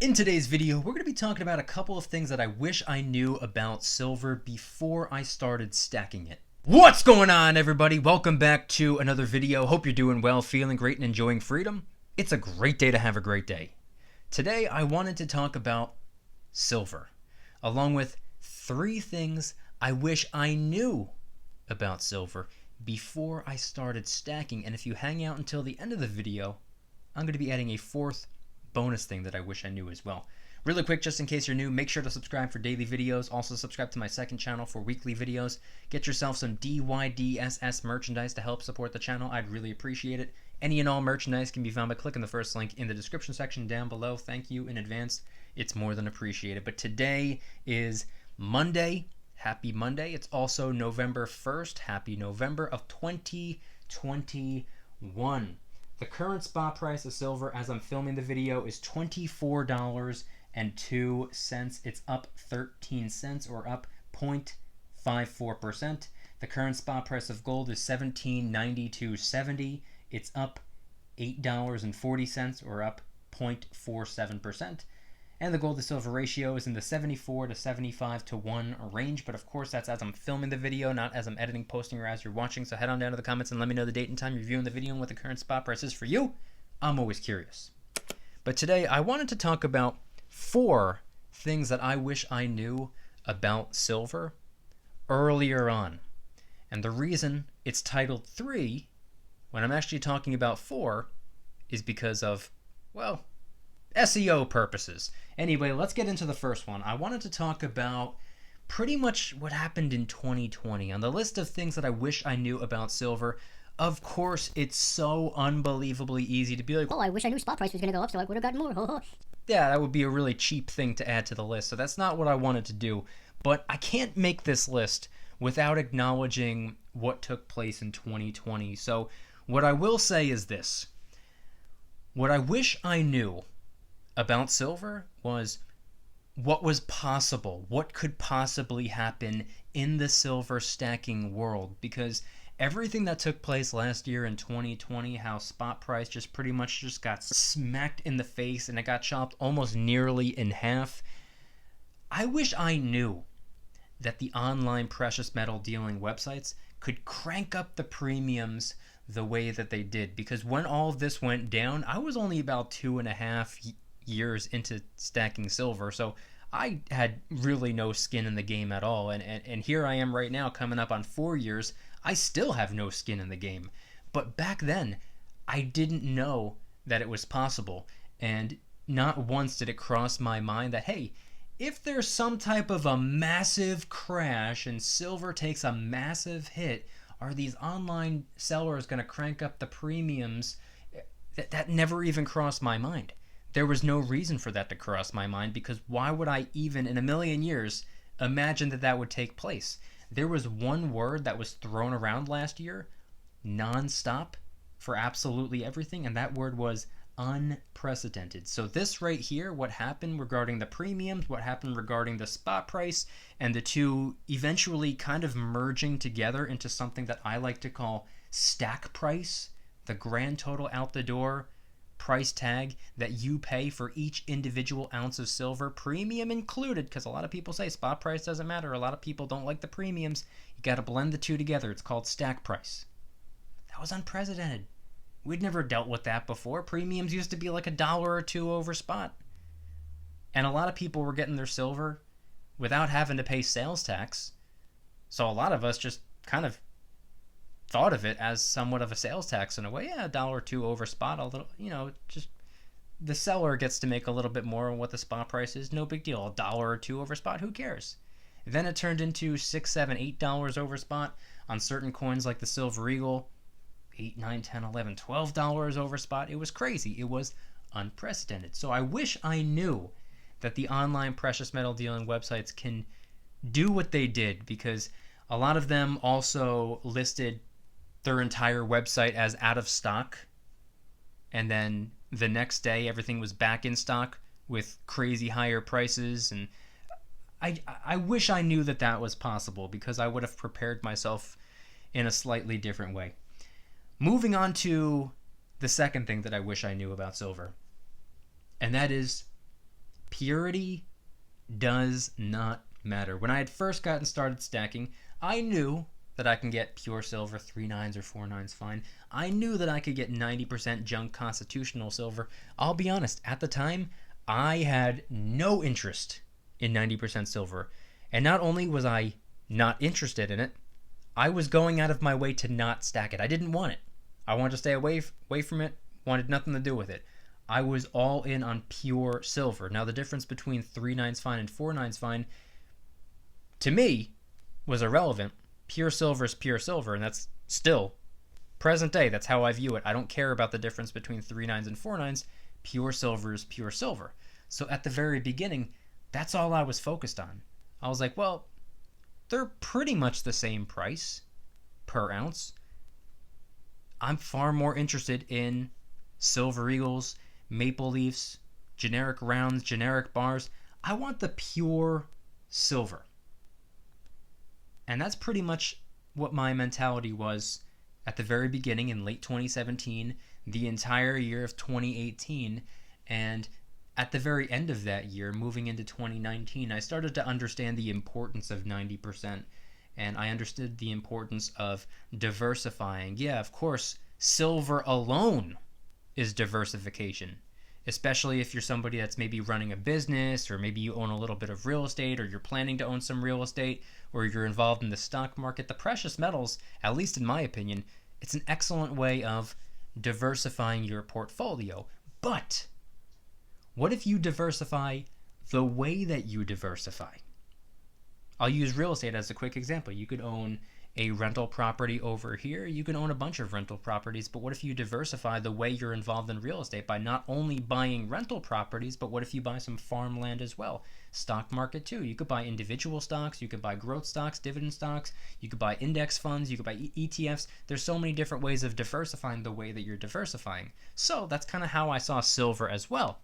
In today's video, we're going to be talking about a couple of things that I wish I knew about silver before I started stacking it. What's going on, everybody? Welcome back to another video. Hope you're doing well, feeling great, and enjoying freedom. It's a great day to have a great day. Today, I wanted to talk about silver, along with 3 things I wish I knew about silver before I started stacking. And if you hang out until the end of the video, I'm going to be adding a 4th bonus thing that I wish I knew as well. Really quick, just in case you're new, make sure to subscribe for daily videos. Also subscribe to my second channel for weekly videos. Get yourself some DYDSS merchandise to help support the channel. I'd really appreciate it. Any and all merchandise can be found by clicking the first link in the description section down below. Thank you in advance. It's more than appreciated. But today is Monday. Happy Monday. It's also November 1st. Happy November of 2021. The current spot price of silver as I'm filming the video is $24.02. It's up 13 cents or up 0.54%. The current spot price of gold is $17.9270. It's up $8.40 or up 0.47%. And the gold to silver ratio is in the 74 to 75 to 1 range. But of course, that's as I'm filming the video, not as I'm editing, posting, or as you're watching. So head on down to the comments and let me know the date and time you're viewing the video and what the current spot price is for you. I'm always curious. But today, I wanted to talk about 4 things that I wish I knew about silver earlier on. And the reason it's titled 3, when I'm actually talking about 4, is because of, well, SEO purposes. Anyway, let's get into the first one. I wanted to talk about pretty much what happened in 2020. On the list of things that I wish I knew about silver, of course, it's so unbelievably easy to be like, oh, I wish I knew spot price was going to go up so I would have gotten more. Yeah, that would be a really cheap thing to add to the list. So that's not what I wanted to do. But I can't make this list without acknowledging what took place in 2020. So what I will say is this. What I wish I knew about silver was what was possible, what could possibly happen in the silver stacking world, because everything that took place last year in 2020, how spot price just pretty much just got smacked in the face and it got chopped almost nearly in half. I wish I knew that the online precious metal dealing websites could crank up the premiums the way that they did, because when all of this went down, I was only about 2.5 years into stacking silver, so I had really no skin in the game at all, and here I am right now coming up on 4 years. I still have no skin in the game, but back then I didn't know that it was possible, and not once did it cross my mind that, hey, if there's some type of a massive crash and silver takes a massive hit, are these online sellers going to crank up the premiums? That never even crossed my mind. There was no reason for that to cross my mind, because why would I even in a million years imagine that that would take place? There was one word that was thrown around last year nonstop for absolutely everything, and that word was unprecedented. So this right here, what happened regarding the premiums, what happened regarding the spot price, and the two eventually kind of merging together into something that I like to call stack price, the grand total out the door price tag that you pay for each individual ounce of silver, premium included, because a lot of people say spot price doesn't matter. A lot of people don't like the premiums. You got to blend the two together. It's called stack price. That was unprecedented. We'd never dealt with that before. Premiums used to be like $1 or $2 over spot. And a lot of people were getting their silver without having to pay sales tax. So a lot of us just kind of thought of it as somewhat of a sales tax in a way. Yeah, $1 or $2 over spot, a little, just the seller gets to make a little bit more on what the spot price is. No big deal. $1 or $2 over spot, who cares? Then it turned into $6, $7, $8 over spot on certain coins like the Silver Eagle. $8, $9, $10, $11, $12 over spot. It was crazy. It was unprecedented. So I wish I knew that the online precious metal dealing websites can do what they did, because a lot of them also listed their entire website as out of stock, and then the next day everything was back in stock with crazy higher prices. And I wish I knew that that was possible, because I would have prepared myself in a slightly different way. Moving on to the second thing that I wish I knew about silver, and that is Purity does not matter. When I had first gotten started stacking, I knew that I can get pure silver, 3 nines or 4 nines fine. I knew that I could get 90% junk constitutional silver. I'll be honest, at the time, I had no interest in 90% silver. And not only was I not interested in it, I was going out of my way to not stack it. I didn't want it. I wanted to stay away from it, wanted nothing to do with it. I was all in on pure silver. Now, the difference between 3 nines fine and 4 nines fine, to me, was irrelevant. Pure silver is pure silver, and that's still present day. That's how I view it. I don't care about the difference between 3 nines and 4 nines. Pure silver is pure silver. So at the very beginning, that's all I was focused on. I was like, well, they're pretty much the same price per ounce. I'm far more interested in Silver Eagles, Maple Leafs, generic rounds, generic bars. I want the pure silver. And that's pretty much what my mentality was at the very beginning in late 2017, the entire year of 2018, and at the very end of that year, moving into 2019, I started to understand the importance of 90%, and I understood the importance of diversifying. Yeah, of course, silver alone is diversification, especially if you're somebody that's maybe running a business, or maybe you own a little bit of real estate, or you're planning to own some real estate, or you're involved in the stock market. The precious metals, at least in my opinion, it's an excellent way of diversifying your portfolio. But what if you diversify the way that you diversify? I'll use real estate as a quick example. You could own a rental property over here. You can own a bunch of rental properties, but what if you diversify the way you're involved in real estate by not only buying rental properties, but what if you buy some farmland as well? Stock market too. You could buy individual stocks, you could buy growth stocks, dividend stocks, you could buy index funds, you could buy ETFs. There's so many different ways of diversifying the way that you're diversifying. So that's kind of how I saw silver as well.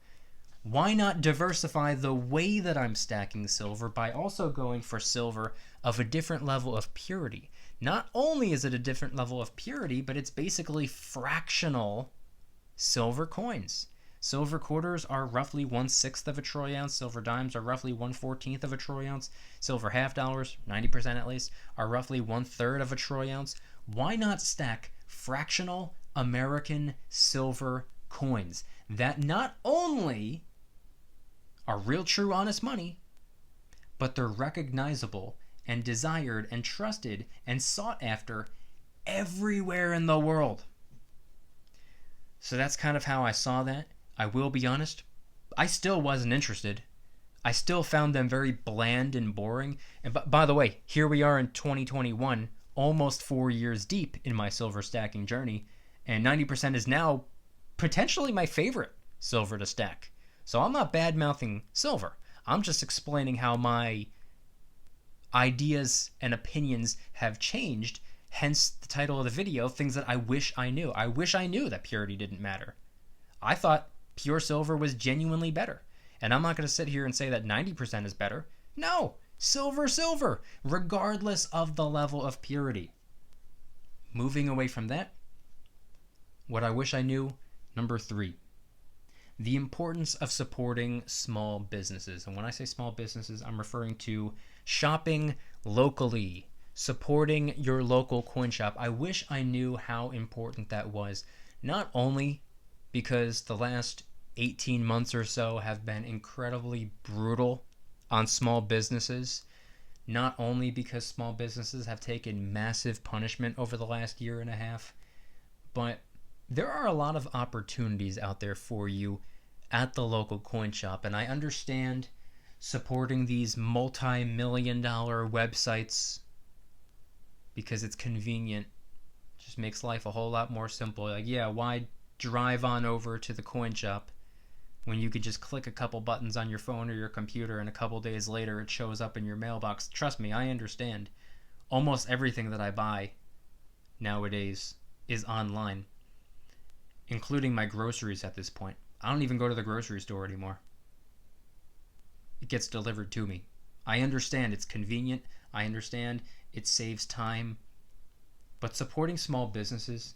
Why not diversify the way that I'm stacking silver by also going for silver of a different level of purity? Not only is it a different level of purity, but it's basically fractional silver coins. Silver quarters are roughly 1/6 of a troy ounce. Silver dimes are roughly 1/14 of a troy ounce. Silver half dollars, 90% at least, are roughly 1/3 of a troy ounce. Why not stack fractional American silver coins that not only are real, true, honest money, but they're recognizable and desired and trusted and sought after everywhere in the world? So that's kind of how I saw that. I will be honest, I still wasn't interested. I still found them very bland and boring. And by the way, here we are in 2021, almost 4 years deep in my silver stacking journey, and 90% is now potentially my favorite silver to stack. So I'm not bad-mouthing silver. I'm just explaining how my ideas and opinions have changed, hence the title of the video, things that I wish I knew. I wish I knew that purity didn't matter. I thought pure silver was genuinely better. And I'm not going to sit here and say that 90% is better. No, silver, regardless of the level of purity. Moving away from that, what I wish I knew, number 3. The importance of supporting small businesses. And when I say small businesses, I'm referring to shopping locally, supporting your local coin shop. I wish I knew how important that was, not only because the last 18 months or so have been incredibly brutal on small businesses, not only because small businesses have taken massive punishment over the last year and a half, but there are a lot of opportunities out there for you at the local coin shop. And I understand supporting these multi-million-dollar websites because it's convenient. Just makes life a whole lot more simple. Like, yeah, why drive on over to the coin shop when you could just click a couple buttons on your phone or your computer and a couple days later it shows up in your mailbox? Trust me, I understand. Almost everything that I buy nowadays is online, including my groceries at this point. I don't even go to the grocery store anymore. It gets delivered to me. I understand it's convenient. I understand it saves time. But supporting small businesses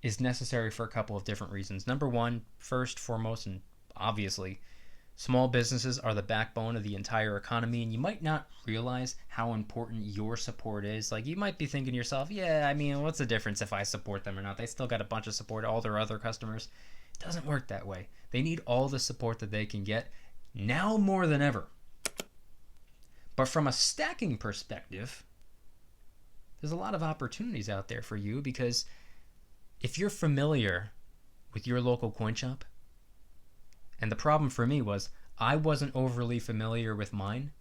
is necessary for a couple of different reasons. Number one, first, foremost, and obviously, Small businesses are the backbone of the entire economy, and you might not realize how important your support is. Like, you might be thinking to yourself, yeah, I mean, what's the difference if I support them or not? They still got a bunch of support, all their other customers. It doesn't work that way. They need all the support that they can get, now more than ever. But from a stacking perspective, there's a lot of opportunities out there for you, because if you're familiar with your local coin shop, and the problem for me was I wasn't overly familiar with mine.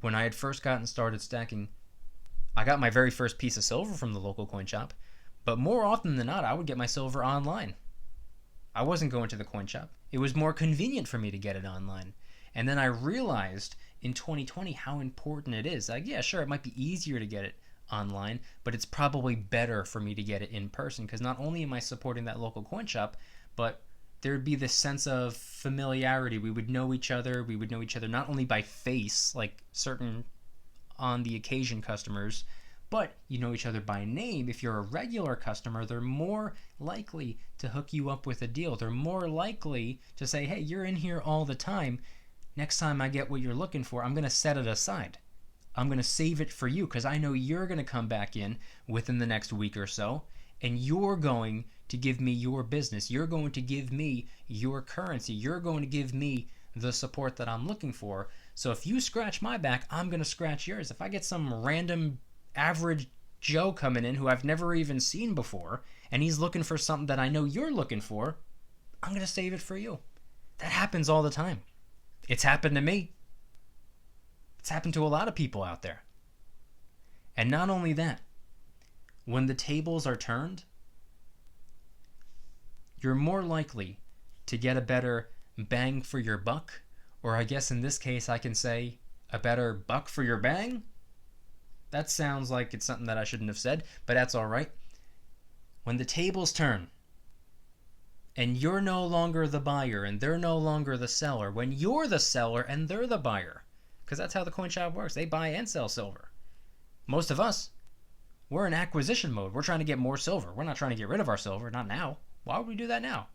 When I had first gotten started stacking, I got my very first piece of silver from the local coin shop, but more often than not, I would get my silver online. I wasn't going to the coin shop. It was more convenient for me to get it online. And then I realized in 2020 how important it is. Like, yeah, sure, it might be easier to get it online, but it's probably better for me to get it in person, because not only am I supporting that local coin shop, but there'd be this sense of familiarity. We would know each other. We would know each other not only by face, like certain on the occasion customers, but you know each other by name. If you're a regular customer, they're more likely to hook you up with a deal. They're more likely to say, hey, you're in here all the time. Next time I get what you're looking for, I'm going to set it aside. I'm going to save it for you, because I know you're going to come back in within the next week or so, and you're going to give me your business. You're going to give me your currency. You're going to give me the support that I'm looking for. So if you scratch my back, I'm going to scratch yours. If I get some random average Joe coming in who I've never even seen before, and he's looking for something that I know you're looking for, I'm going to save it for you. That happens all the time. It's happened to me. It's happened to a lot of people out there. And not only that, when the tables are turned, you're more likely to get a better bang for your buck, or I guess in this case I can say a better buck for your bang. That sounds like it's something that I shouldn't have said, but that's all right. When the tables turn and you're no longer the buyer and they're no longer the seller, when you're the seller and they're the buyer, because that's how the coin shop works. They buy and sell silver. Most of us, we're in acquisition mode. We're trying to get more silver. We're not trying to get rid of our silver. Not now. Why would we do that now?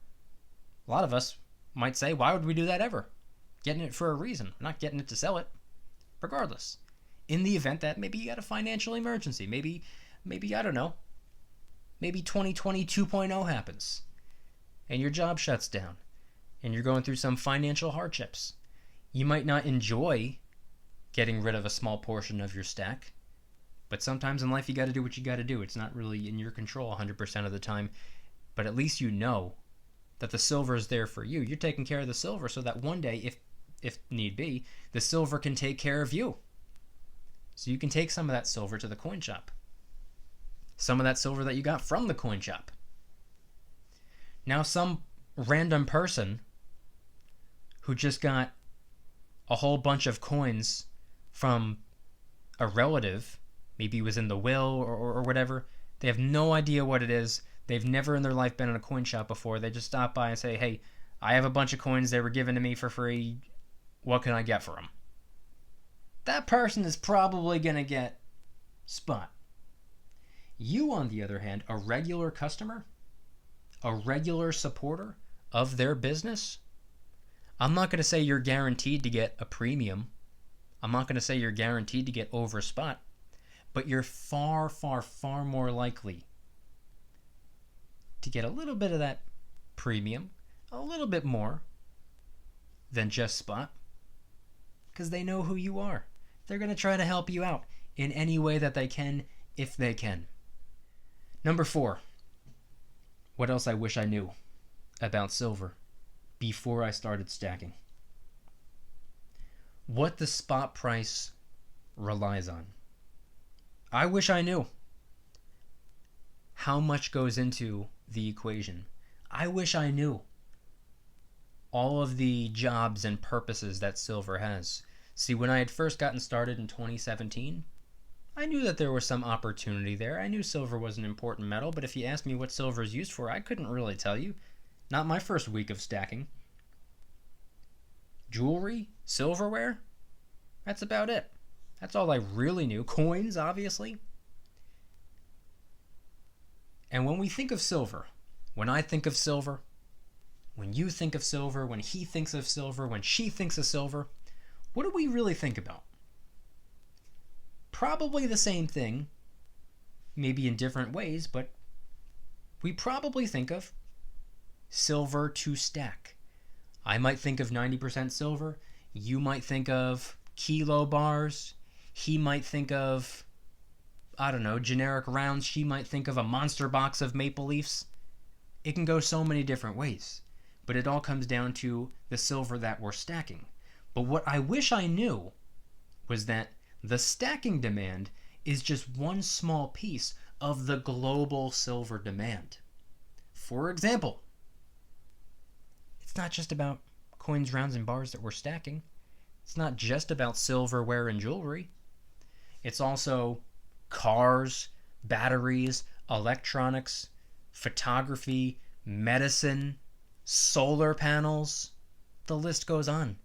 A lot of us might say, why would we do that ever? Getting it for a reason, not getting it to sell it. Regardless, in the event that maybe you got a financial emergency, maybe I don't know, maybe 2020 2.0 happens and your job shuts down and you're going through some financial hardships. You might not enjoy getting rid of a small portion of your stack, but sometimes in life you got to do what you got to do. It's not really in your control 100% of the time, but at least you know that the silver is there for you. You're taking care of the silver so that one day, if need be, the silver can take care of you. So you can take some of that silver to the coin shop. Some of that silver that you got from the coin shop. Now some random person who just got a whole bunch of coins from a relative, maybe it was in the will or whatever, they have no idea what it is. They've never in their life been in a coin shop before. They just stop by and say, hey, I have a bunch of coins they were given to me for free. What can I get for them? That person is probably going to get spot. You, on the other hand, a regular customer, a regular supporter of their business, I'm not going to say you're guaranteed to get a premium. I'm not going to say you're guaranteed to get over spot, but you're far, far, far more likely to get a little bit of that premium, a little bit more than just spot, because they know who you are. They're going to try to help you out in any way that they can, if they can. Number 4, what else I wish I knew about silver before I started stacking. What the spot price relies on. I wish I knew how much goes into the equation. I wish I knew all of the jobs and purposes that silver has. See, when I had first gotten started in 2017, I knew that there was some opportunity there. I knew silver was an important metal, but if you asked me what silver is used for, I couldn't really tell you. Not my first week of stacking. Jewelry? Silverware? That's about it. That's all I really knew. Coins, obviously. And when we think of silver, when I think of silver, when you think of silver, when he thinks of silver, when she thinks of silver, what do we really think about? Probably the same thing, maybe in different ways, but we probably think of silver to stack. I might think of 90% silver. You might think of kilo bars. He might think of, I don't know, generic rounds. She might think of a monster box of Maple Leafs. It can go so many different ways, but it all comes down to the silver that we're stacking. But what I wish I knew was that the stacking demand is just one small piece of the global silver demand. For example, it's not just about coins, rounds, and bars that we're stacking. It's not just about silverware and jewelry. It's also cars, batteries, electronics, photography, medicine, solar panels. The list goes on.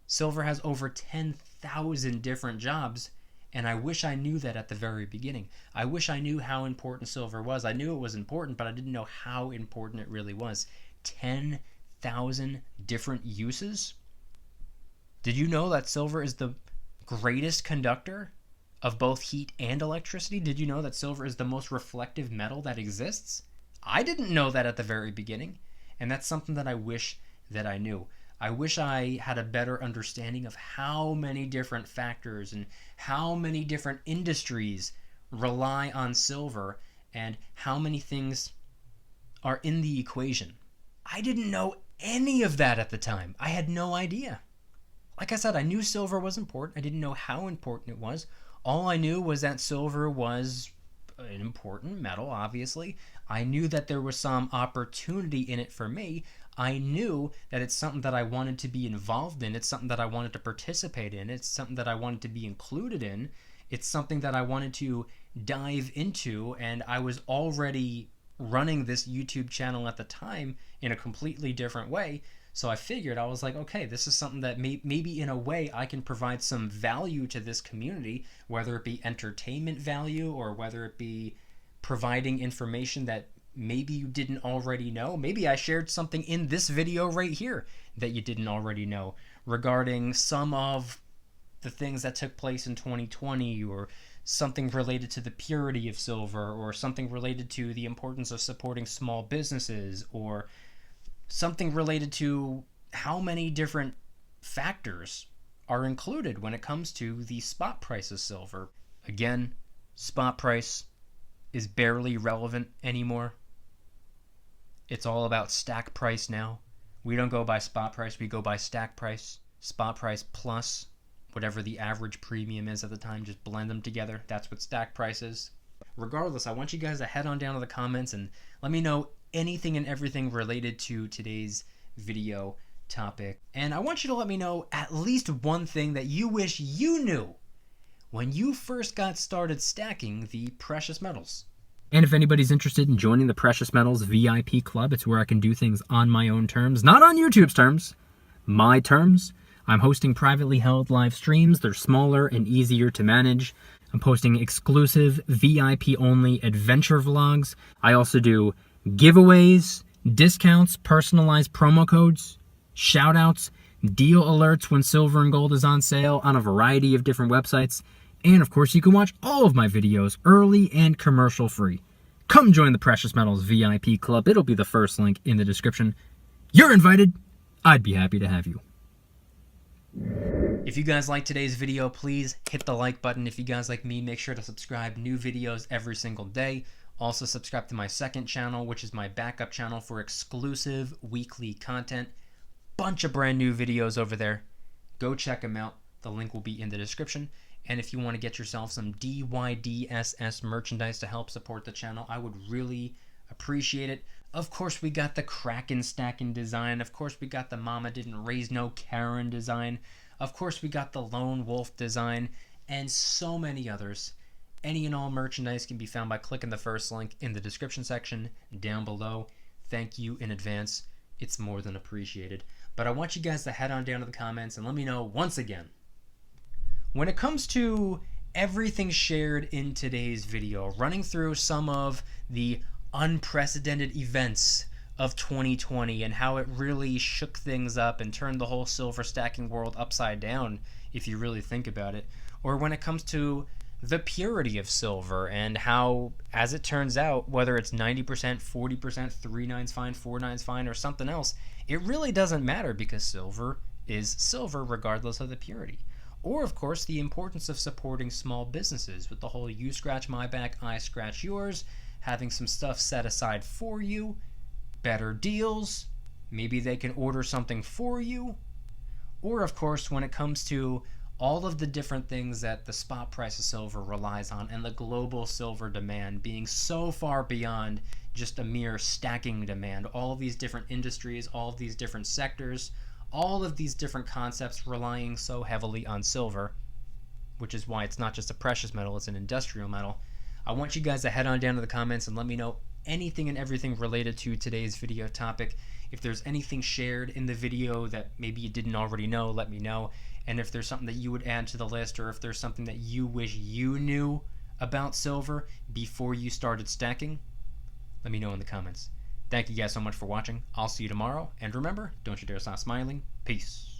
Silver has over 10,000 different jobs, and I wish I knew that at the very beginning. I wish I knew how important silver was. I knew it was important, but I didn't know how important it really was. 10,000 different uses? Did you know that silver is the greatest conductor of both heat and electricity? Did you know that silver is the most reflective metal that exists? I didn't know that at the very beginning, and that's something that I wish that I knew. I wish I had a better understanding of how many different factors and how many different industries rely on silver and how many things are in the equation. I didn't know any of that at the time. I had no idea. Like I said, I knew silver was important. I didn't know how important it was. All I knew was that silver was an important metal, obviously. I knew that there was some opportunity in it for me. I knew that it's something that I wanted to be involved in. It's something that I wanted to participate in. It's something that I wanted to be included in. It's something that I wanted to dive into, and I was already running this YouTube channel at the time in a completely different way. So I figured, I was like, okay, this is something that maybe in a way I can provide some value to this community, whether it be entertainment value or whether it be providing information that maybe you didn't already know. Maybe I shared something in this video right here that you didn't already know regarding some of the things that took place in 2020, or something related to the purity of silver, or something related to the importance of supporting small businesses, or something related to how many different factors are included when it comes to the spot price of silver. Again, spot price is barely relevant anymore. It's all about stack price now. We don't go by spot price, we go by stack price. Spot price plus whatever the average premium is at the time, just blend them together. That's what stack price is. Regardless, I want you guys to head on down to the comments and let me know anything and everything related to today's video topic. And I want you to let me know at least one thing that you wish you knew when you first got started stacking the precious metals. And if anybody's interested in joining the Precious Metals VIP Club, it's where I can do things on my own terms, not on YouTube's terms, my terms. I'm hosting privately held live streams. They're smaller and easier to manage. I'm posting exclusive VIP-only adventure vlogs. I also do giveaways, discounts, personalized promo codes, shoutouts, deal alerts when silver and gold is on sale on a variety of different websites. And of course, you can watch all of my videos early and commercial free. Come join the Precious Metals VIP Club. It'll be the first link in the description. You're invited. I'd be happy to have you. If you guys like today's video, please hit the like button. If you guys like me, make sure to subscribe. New videos every single day. Also subscribe to my second channel, which is my backup channel for exclusive weekly content. Bunch of brand new videos over there. Go check them out. The link will be in the description. And if you want to get yourself some DYDSS merchandise to help support the channel, I would really appreciate it. Of course, we got the Kraken stacking design. Of course, we got the Mama Didn't Raise No Karen design. Of course, we got the Lone Wolf design, and so many others. Any and all merchandise can be found by clicking the first link in the description section down below. Thank you in advance. It's more than appreciated. But I want you guys to head on down to the comments and let me know once again, when it comes to everything shared in today's video, running through some of the unprecedented events of 2020 and how it really shook things up and turned the whole silver stacking world upside down, if you really think about it. Or when it comes to the purity of silver and how, as it turns out, whether it's 90%, 40%, 3 nines fine, 4 nines fine, or something else, it really doesn't matter because silver is silver regardless of the purity. Or, of course, the importance of supporting small businesses with the whole you scratch my back, I scratch yours, having some stuff set aside for you, better deals, maybe they can order something for you. Or, of course, when it comes to all of the different things that the spot price of silver relies on and the global silver demand being so far beyond just a mere stacking demand, all of these different industries, all of these different sectors, all of these different concepts relying so heavily on silver, which is why it's not just a precious metal, it's an industrial metal. I want you guys to head on down to the comments and let me know anything and everything related to today's video topic. If there's anything shared in the video that maybe you didn't already know, let me know. And if there's something that you would add to the list, or if there's something that you wish you knew about silver before you started stacking, let me know in the comments. Thank you guys so much for watching. I'll see you tomorrow. And remember, don't you dare stop smiling. Peace.